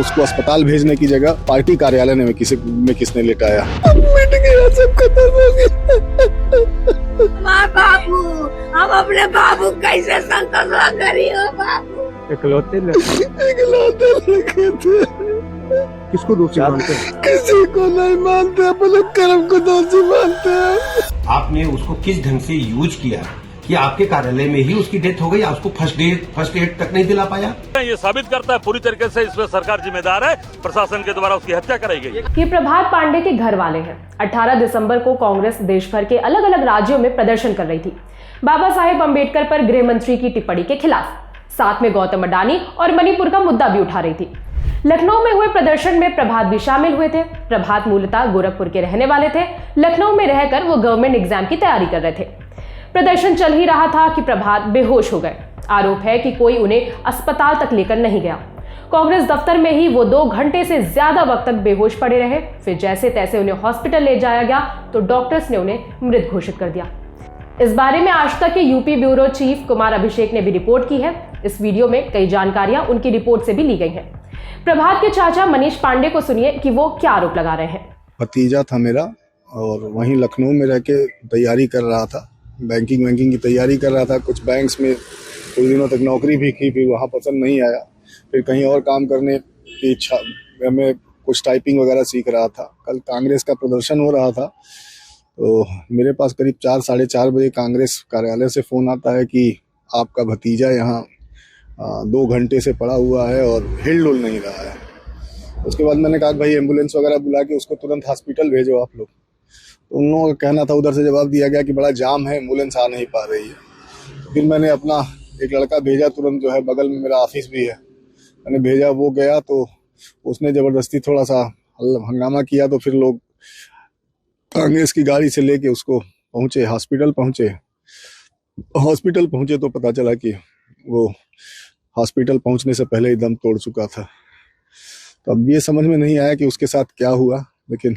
उसको अस्पताल भेजने की जगह पार्टी कार्यालय में किसने लिटाया। मिट गया, सब खत्म हो गया। माँ बाबू, हम अपने बाबू कैसे संतोष करी हो बाबू। इकलौते लड़के थे। किसको दोषी मानते हैं? किसी को नहीं मानते, अपने कर्म को दोषी मानते हैं। आपने उसको किस ढंग से यूज किया कि आपके कार्यालय में ही उसकी डेथ हो गई, उसको फर्स्ट एड तक नहीं दिला पाया। ये साबित करता है पूरी तरीके से इसमें सरकार जिम्मेदार है, प्रशासन के द्वारा उसकी हत्या कराई गई। ये प्रभात पांडे के घर वाले हैं। 18 दिसंबर को कांग्रेस देश भर के अलग अलग राज्यों में प्रदर्शन कर रही थी बाबा साहेब अम्बेडकर पर गृह मंत्री की टिप्पणी के खिलाफ। साथ में गौतम अडानी और मणिपुर का मुद्दा भी उठा रही थी। लखनऊ में हुए प्रदर्शन में प्रभात भी शामिल हुए थे। प्रभात मूलतः गोरखपुर के रहने वाले थे। लखनऊ में रहकर वो गवर्नमेंट एग्जाम की तैयारी कर रहे थे। प्रदर्शन चल ही रहा था कि प्रभात बेहोश हो गए। आरोप है कि कोई उन्हें अस्पताल तक लेकर नहीं गया। कांग्रेस दफ्तर में ही वो 2 घंटे से ज्यादा वक्त तक बेहोश पड़े रहे। फिर जैसे तैसे उन्हें हॉस्पिटल ले जाया गया तो डॉक्टर्स ने उन्हें मृत घोषित कर दिया। इस बारे में आज तक के UP bureau chief Kumar Abhishek ने भी रिपोर्ट की है। इस वीडियो में कई जानकारियां उनकी रिपोर्ट से भी ली गई हैं। प्रभात के चाचा मनीष पांडे को सुनिए कि वो क्या आरोप लगा रहे हैं। भतीजा था मेरा और वहीं लखनऊ में रह के तैयारी कर रहा था, बैंकिंग की तैयारी कर रहा था। कुछ बैंक्स में कुछ दिनों तक नौकरी भी की, फिर वहाँ पसंद नहीं आया। फिर कहीं और काम करने की इच्छा में कुछ टाइपिंग वगैरह सीख रहा था। कल कांग्रेस का प्रदर्शन हो रहा था तो मेरे पास करीब 4 साढ़े 4 बजे कांग्रेस कार्यालय से फ़ोन आता है कि आपका भतीजा यहाँ 2 घंटे से पड़ा हुआ है और हिल डुल नहीं रहा है। उसके बाद मैंने कहा भाई एम्बुलेंस वगैरह बुला के उसको तुरंत हॉस्पिटल भेजो आप लोग। तो उन लोगों का कहना था, उधर से जवाब दिया गया कि बड़ा जाम है, एम्बुलेंस आ नहीं पा रही है। फिर मैंने अपना एक लड़का भेजा तुरंत, जो है बगल में मेरा ऑफिस भी है, मैंने भेजा। वो गया तो उसने ज़बरदस्ती थोड़ा सा हंगामा किया तो फिर लोग कांग्रेस की गाड़ी से लेके उसको पहुंचे, हॉस्पिटल पहुंचे तो पता चला कि वो हॉस्पिटल पहुंचने से पहले ही दम तोड़ चुका था। तो अब ये समझ में नहीं आया कि उसके साथ क्या हुआ, लेकिन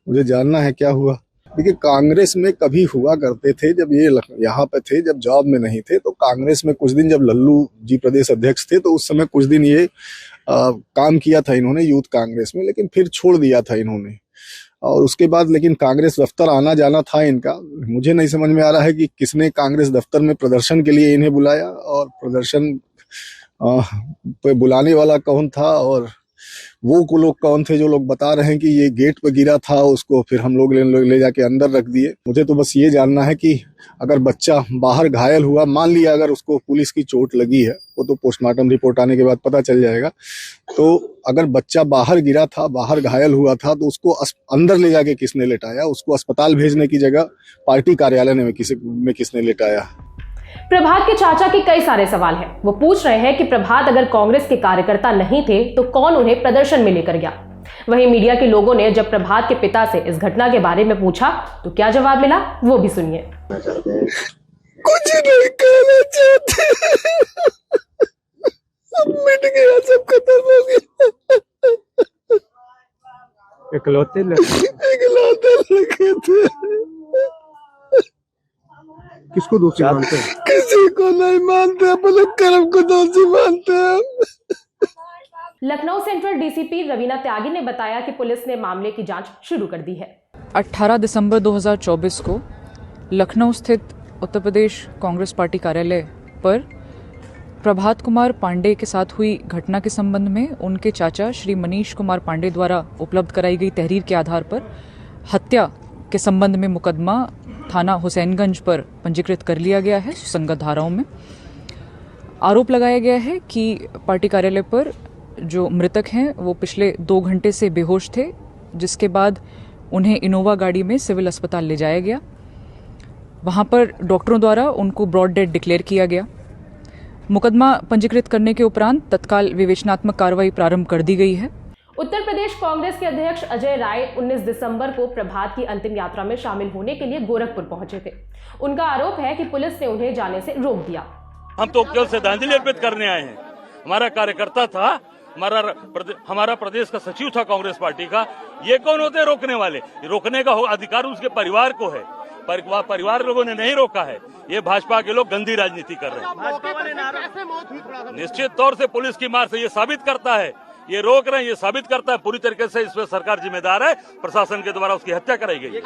मुझे जानना है क्या हुआ। देखिए, कांग्रेस में कभी हुआ करते थे, जब ये यहाँ पे थे, जब जॉब में नहीं थे, तो कांग्रेस में कुछ दिन जब लल्लू जी प्रदेश अध्यक्ष थे तो उस समय कुछ दिन ये काम किया था इन्होंने यूथ कांग्रेस में, लेकिन फिर छोड़ दिया था इन्होंने। और उसके बाद लेकिन कांग्रेस दफ्तर आना जाना था इनका। मुझे नहीं समझ में आ रहा है कि किसने कांग्रेस दफ्तर में प्रदर्शन के लिए इन्हें बुलाया और प्रदर्शन पे बुलाने वाला कौन था और वो लोग कौन थे जो लोग बता रहे हैं कि ये गेट पे गिरा था, उसको फिर हम लोग ले जाके अंदर रख दिए। मुझे तो बस ये जानना है कि अगर बच्चा बाहर घायल हुआ, मान लिया अगर उसको पुलिस की चोट लगी है, वो तो पोस्टमार्टम रिपोर्ट आने के बाद पता चल जाएगा। तो अगर बच्चा बाहर गिरा था, बाहर घायल हुआ था, तो उसको अंदर ले जाके किसने लेटाया? उसको अस्पताल भेजने की जगह पार्टी कार्यालय में किसने लेटाया? प्रभात के चाचा के कई सारे सवाल हैं। वो पूछ रहे हैं कि प्रभात अगर कांग्रेस के कार्यकर्ता नहीं थे तो कौन उन्हें प्रदर्शन में लेकर गया। वहीं मीडिया के लोगों ने जब प्रभात के पिता से इस घटना के बारे में पूछा तो क्या जवाब मिला, वो भी सुनिए। कुछ नहीं कहना चाहते, सब मिट गया, सब खत्म हो गया। इकलौते लड़के थे। किसको दोषी मानते हैं? किसी को नहीं मानते, अपने कर्म को दोषी मानते हैं। लखनऊ सेंट्रल डीसीपी रवीना त्यागी ने बताया कि पुलिस ने मामले की जांच शुरू कर दी है। 18 दिसंबर 2024 को लखनऊ स्थित उत्तर प्रदेश कांग्रेस पार्टी कार्यालय पर प्रभात कुमार पांडे के साथ हुई घटना के संबंध में उनके चाचा श्री मनीष कुमार पांडे द्वारा उपलब्ध कराई गई तहरीर के आधार पर हत्या के संबंध में मुकदमा थाना हुसैनगंज पर पंजीकृत कर लिया गया है। सुसंगत धाराओं में आरोप लगाया गया है कि पार्टी कार्यालय पर जो मृतक हैं वो पिछले 2 घंटे से बेहोश थे, जिसके बाद उन्हें इनोवा गाड़ी में सिविल अस्पताल ले जाया गया। वहां पर डॉक्टरों द्वारा उनको ब्रॉड डेड डिक्लेयर किया गया। मुकदमा पंजीकृत करने के उपरांत तत्काल विवेचनात्मक कार्रवाई प्रारंभ कर दी गई है। उत्तर प्रदेश कांग्रेस के अध्यक्ष अजय राय 19 दिसंबर को प्रभात की अंतिम यात्रा में शामिल होने के लिए गोरखपुर पहुंचे थे। उनका आरोप है कि पुलिस ने उन्हें जाने से रोक दिया। हम तो केवल श्रद्धांजलि अर्पित करने आए हैं। हमारा कार्यकर्ता था, हमारा प्रदेश का सचिव था कांग्रेस पार्टी का। ये कौन होते रोकने वाले? रोकने का अधिकार उसके परिवार को है, परिवार लोगों ने नहीं रोका है। ये भाजपा के लोग गंदी राजनीति कर रहे हैं। निश्चित तौर से पुलिस की मार से ये साबित करता है ये रोक रहे हैं, ये साबित करता है पूरी तरीके से इसमें सरकार जिम्मेदार है, प्रशासन के द्वारा उसकी हत्या कराई गई।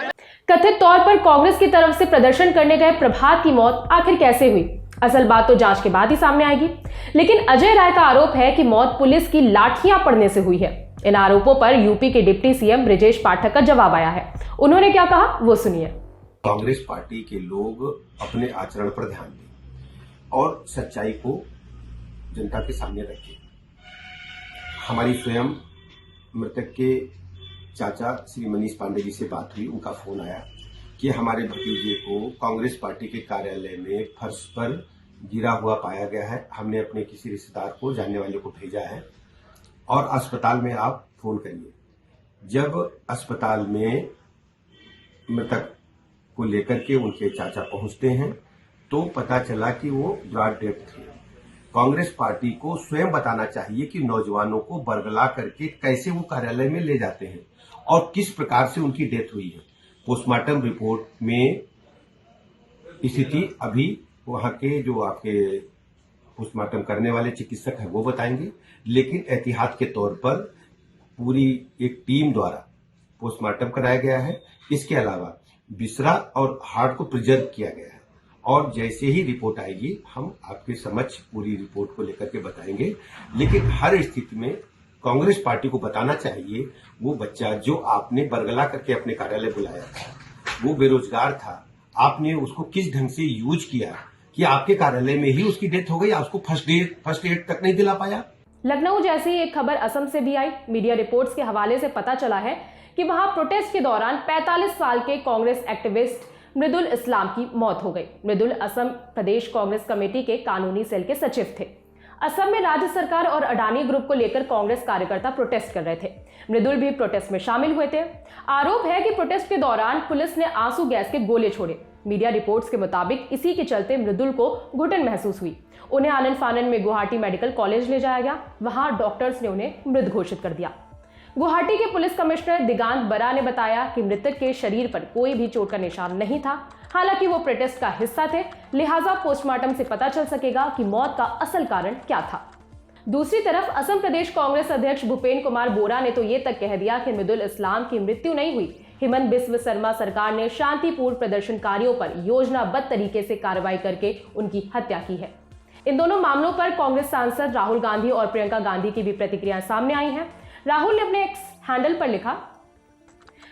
कथित तौर पर कांग्रेस की तरफ से प्रदर्शन करने गए प्रभात की मौत आखिर कैसे हुई, असल बात तो जांच के बाद ही सामने आएगी। लेकिन अजय राय का आरोप है कि मौत पुलिस की लाठियां पड़ने से हुई है। इन आरोपों पर यूपी के डिप्टी सीएम ब्रिजेश पाठक का जवाब आया है। उन्होंने क्या कहा वो सुनिए। कांग्रेस पार्टी के लोग अपने आचरण पर ध्यान दें और सच्चाई को जनता के सामने रखें। हमारी स्वयं मृतक के चाचा श्री मनीष पांडे जी से बात हुई, उनका फोन आया कि हमारे भतीजे को कांग्रेस पार्टी के कार्यालय में फर्श पर गिरा हुआ पाया गया है। हमने अपने किसी रिश्तेदार को, जानने वाले को भेजा है और अस्पताल में आप फोन करिए। जब अस्पताल में मृतक को लेकर के उनके चाचा पहुंचते हैं तो पता चला कि वो ब्रॉड डेथ थे। कांग्रेस पार्टी को स्वयं बताना चाहिए कि नौजवानों को बरगला करके कैसे वो कार्यालय में ले जाते हैं और किस प्रकार से उनकी डेथ हुई है। पोस्टमार्टम रिपोर्ट में स्थिति अभी वहां के जो आपके पोस्टमार्टम करने वाले चिकित्सक हैं वो बताएंगे, लेकिन एहतियात के तौर पर पूरी एक टीम द्वारा पोस्टमार्टम कराया गया है। इसके अलावा बिसरा और हार्ट को प्रिजर्व किया गया है और जैसे ही रिपोर्ट आएगी हम आपके समक्ष पूरी रिपोर्ट को लेकर के बताएंगे। लेकिन हर स्थिति में कांग्रेस पार्टी को बताना चाहिए वो बच्चा जो आपने बरगला करके अपने कार्यालय बुलाया था, वो बेरोजगार था, आपने उसको किस ढंग से यूज किया कि आपके कार्यालय में ही उसकी डेथ हो गई, उसको फर्स्ट एड तक नहीं दिला पाया। लखनऊ जैसी एक खबर असम से भी आई। मीडिया रिपोर्ट्स के हवाले से पता चला है कि वहां प्रोटेस्ट के दौरान 45 साल के कांग्रेस एक्टिविस्ट मृदुल इस्लाम की मौत हो गई। मृदुल असम प्रदेश कांग्रेस कमेटी के कानूनी सेल के सचिव थे। असम में राज्य सरकार और अडानी ग्रुप को लेकर कांग्रेस कार्यकर्ता प्रोटेस्ट कर रहे थे। मृदुल भी प्रोटेस्ट में शामिल हुए थे। आरोप है कि प्रोटेस्ट के दौरान पुलिस ने आंसू गैस के गोले छोड़े। मीडिया रिपोर्ट्स के मुताबिक इसी के चलते मृदुल को घुटन महसूस हुई। उन्हें आनन फानन में गुवाहाटी मेडिकल कॉलेज ले जाया गया। वहां डॉक्टर्स ने उन्हें मृत घोषित कर दिया। गुवाहाटी के पुलिस कमिश्नर दिगांत बरा ने बताया कि मृतक के शरीर पर कोई भी चोट का निशान नहीं था। हालांकि वो प्रोटेस्ट का हिस्सा थे, लिहाजा पोस्टमार्टम से पता चल सकेगा कि मौत का असल कारण क्या था। दूसरी तरफ असम प्रदेश कांग्रेस अध्यक्ष भूपेन कुमार बोरा ने तो ये तक कह दिया कि मृदुल इस्लाम की मृत्यु नहीं हुई। हेमंत बिस्व शर्मा सरकार ने शांतिपूर्ण प्रदर्शनकारियों पर योजनाबद्ध तरीके से कार्रवाई करके उनकी हत्या की है। इन दोनों मामलों पर कांग्रेस सांसद राहुल गांधी और प्रियंका गांधी की भी प्रतिक्रियाएं सामने आई हैं। राहुल ने अपने एक्स हैंडल पर लिखा,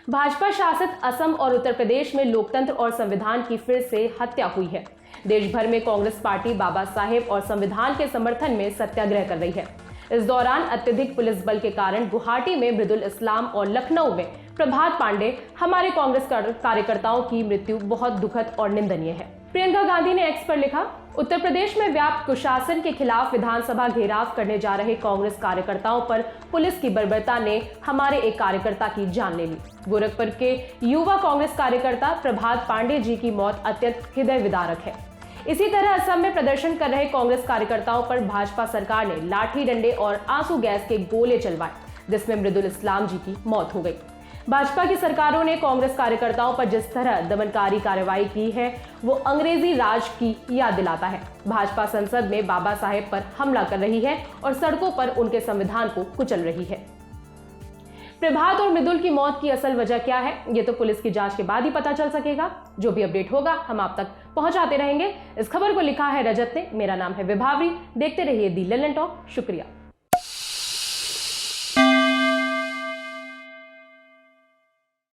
भाजपा शासित असम और उत्तर प्रदेश में लोकतंत्र और संविधान की फिर से हत्या हुई है। देश भर में कांग्रेस पार्टी बाबा साहेब और संविधान के समर्थन में सत्याग्रह कर रही है। इस दौरान अत्यधिक पुलिस बल के कारण गुवाहाटी में मृदुल इस्लाम और लखनऊ में प्रभात पांडे हमारे कांग्रेस कार्यकर्ताओं की मृत्यु बहुत दुखद और निंदनीय है। प्रियंका गांधी ने एक्स पर लिखा, उत्तर प्रदेश में व्याप्त कुशासन के खिलाफ विधानसभा घेराव करने जा रहे कांग्रेस कार्यकर्ताओं पर पुलिस की बर्बरता ने हमारे एक कार्यकर्ता की जान ले ली। गोरखपुर के युवा कांग्रेस कार्यकर्ता प्रभात पांडे जी की मौत अत्यंत हृदय विदारक है। इसी तरह असम में प्रदर्शन कर रहे कांग्रेस कार्यकर्ताओं पर भाजपा सरकार ने लाठी डंडे और आंसू गैस के गोले चलवाए, जिसमें मृदुल इस्लाम जी की मौत हो गई। भाजपा की सरकारों ने कांग्रेस कार्यकर्ताओं पर जिस तरह दमनकारी कार्रवाई की है वो अंग्रेजी राज की याद दिलाता है। भाजपा संसद में बाबा साहेब पर हमला कर रही है और सड़कों पर उनके संविधान को कुचल रही है। प्रभात और मृदुल की मौत की असल वजह क्या है ये तो पुलिस की जांच के बाद ही पता चल सकेगा। जो भी अपडेट होगा हम आप तक पहुंचाते रहेंगे। इस खबर को लिखा है रजत ने, मेरा नाम है विभावरी। देखते रहिए दी ललन टॉक। शुक्रिया।